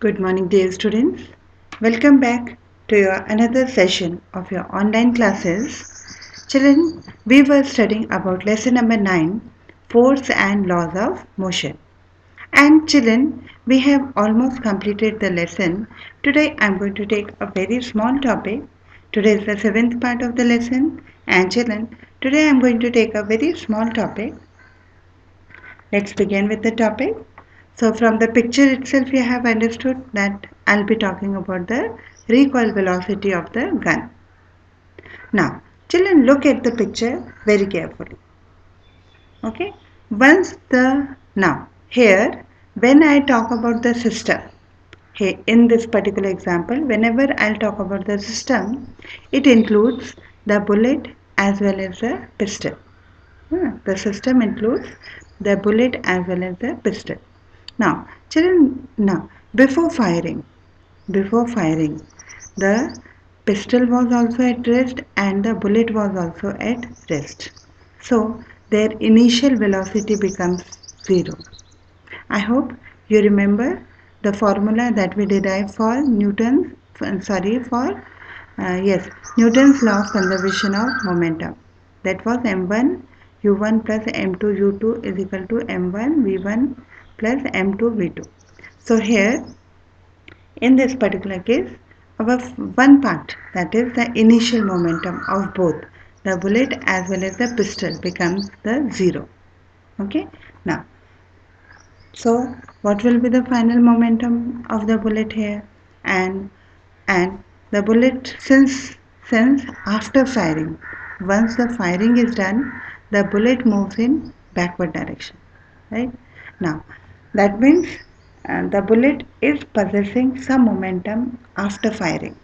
Good morning, dear students. Welcome back to your another session of your online classes. Children, we were studying about lesson number 9, force and laws of motion. And children, we have almost completed the lesson. Today I am going to take a very small topic. Today is the seventh part of the lesson. And children, today I am going to take a very small topic. Let's begin with the topic. So from the picture itself you have understood that I'll be talking about the recoil velocity of the gun. Now children, look at the picture very carefully. Okay. Now here when I talk about the system, here in this particular example, whenever I'll talk about the system, it includes the bullet as well as the pistol. The system includes the bullet as well as the pistol. Now, children, before firing, the pistol was also at rest and the bullet was also at rest. So, their initial velocity becomes zero. I hope you remember the formula that we derived for Newton's law of conservation of momentum. That was m1 u1 plus m2 u2 is equal to m1 v1 plus m2 v2. So here in this particular case, our one part, that is the initial momentum of both the bullet as well as the pistol, becomes the zero. Okay. Now, so what will be the final momentum of the bullet here? And and the bullet, since after firing, once the firing is done, the bullet moves in backward direction. Right? Now that means the bullet is possessing some momentum after firing.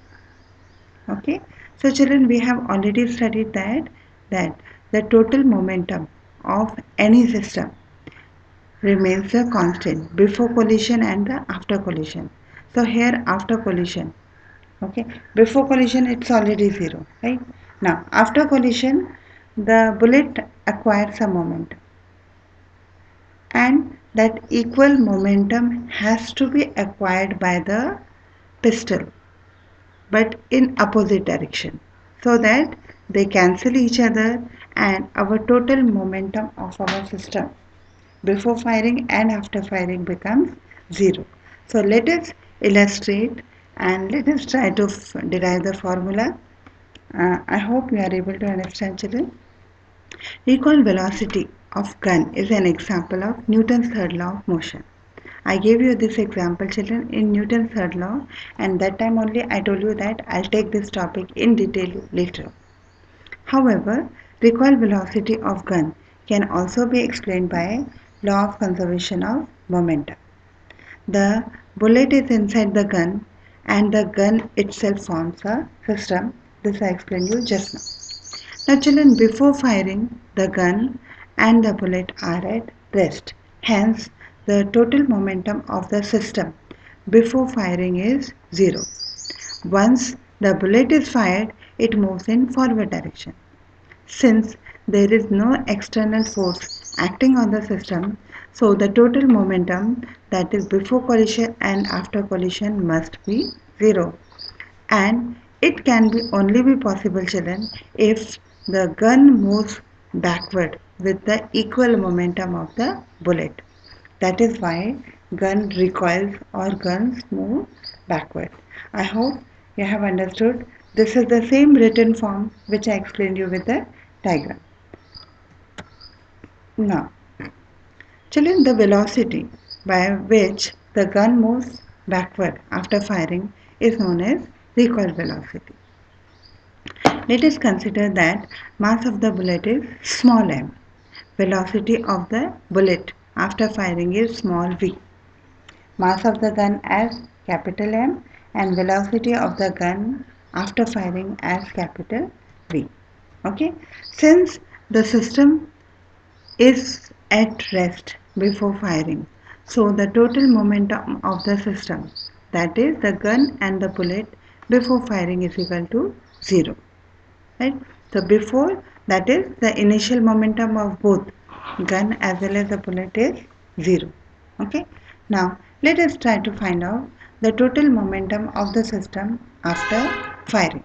Okay. So children, we have already studied that the total momentum of any system remains a constant before collision and the after collision. So here after collision, okay, before collision it's already zero, right? Now after collision, the bullet acquires a momentum, and that equal momentum has to be acquired by the pistol, but in opposite direction, so that they cancel each other and our total momentum of our system before firing and after firing becomes zero. So let us illustrate and let us try to derive the formula. I hope you are able to understand, children. Recoil velocity of gun is an example of Newton's third law of motion. I gave you this example, children, in Newton's third law, and that time only I told you that I'll take this topic in detail later. However, recoil velocity of gun can also be explained by law of conservation of momentum. The bullet is inside the gun and the gun itself forms a system. This I explained you just now. Now children, before firing, the gun and the bullet are at rest. Hence, the total momentum of the system before firing is zero. Once the bullet is fired, it moves in forward direction. Since there is no external force acting on the system, so the total momentum, that is before collision and after collision, must be zero. And it can only be possible, children, if the gun moves backward with the equal momentum of the bullet. That is why gun recoils or guns move backward. I hope you have understood. This is the same written form which I explained you with the diagram. Now, children, the velocity by which the gun moves backward after firing is known as recoil velocity. Let us consider that mass of the bullet is small m. Velocity of the bullet after firing is small v. Mass of the gun as capital M and velocity of the gun after firing as capital V. Okay. Since the system is at rest before firing, so the total momentum of the system, that is the gun and the bullet before firing, is equal to zero. Right? So before, that is the initial momentum of both gun as well as the bullet is zero. Okay. Now let us try to find out the total momentum of the system after firing.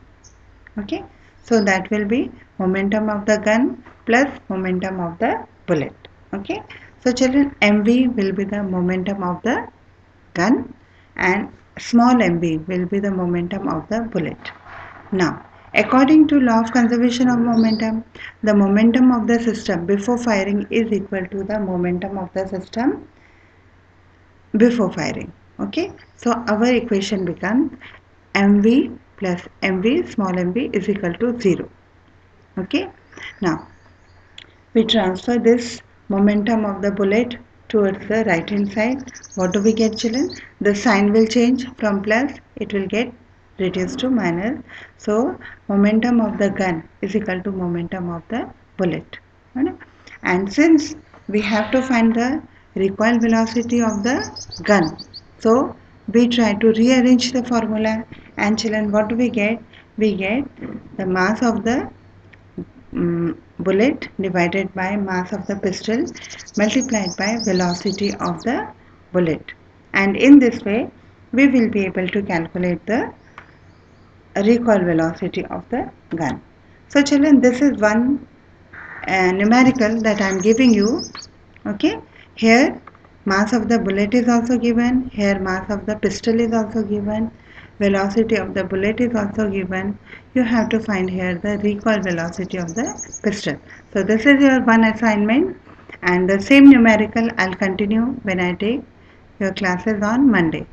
Okay, so that will be momentum of the gun plus momentum of the bullet. Okay, so children, mv will be the momentum of the gun and small mv will be the momentum of the bullet. Now, according to law of conservation of momentum, the momentum of the system before firing is equal to the momentum of the system before firing. Okay, so our equation becomes mv plus mv small mv is equal to 0. Okay, now we transfer this momentum of the bullet towards the right hand side. What do we get, children? The sign will change from plus, it will get reduced to minus. So momentum of the gun is equal to momentum of the bullet. Right? And since we have to find the recoil velocity of the gun, so we try to rearrange the formula, and children, what do we get? We get the mass of the bullet divided by mass of the pistol multiplied by velocity of the bullet, and in this way we will be able to calculate the recoil velocity of the gun. So children, this is one numerical that I am giving you. Okay, here mass of the bullet is also given, here mass of the pistol is also given, velocity of the bullet is also given. You have to find here the recoil velocity of the pistol. So this is your one assignment, and the same numerical I'll continue when I take your classes on Monday.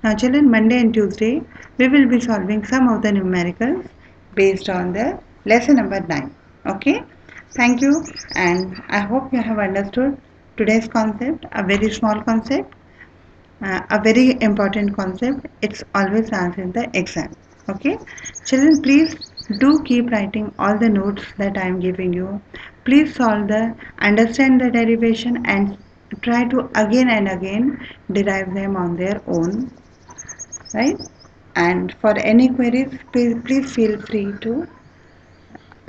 Now children, Monday and Tuesday we will be solving some of the numericals based on the lesson number 9. Okay, thank you, and I hope you have understood today's concept, a very small concept, a very important concept. It's always asked in the exam. Okay, children, please do keep writing all the notes that I am giving you. Please understand the derivation and try to again and again derive them on their own, right? And for any queries, please feel free to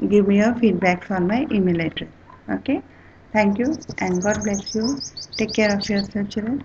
give me your feedbacks on my email address. Okay, thank you and God bless you. Take care of yourself, children.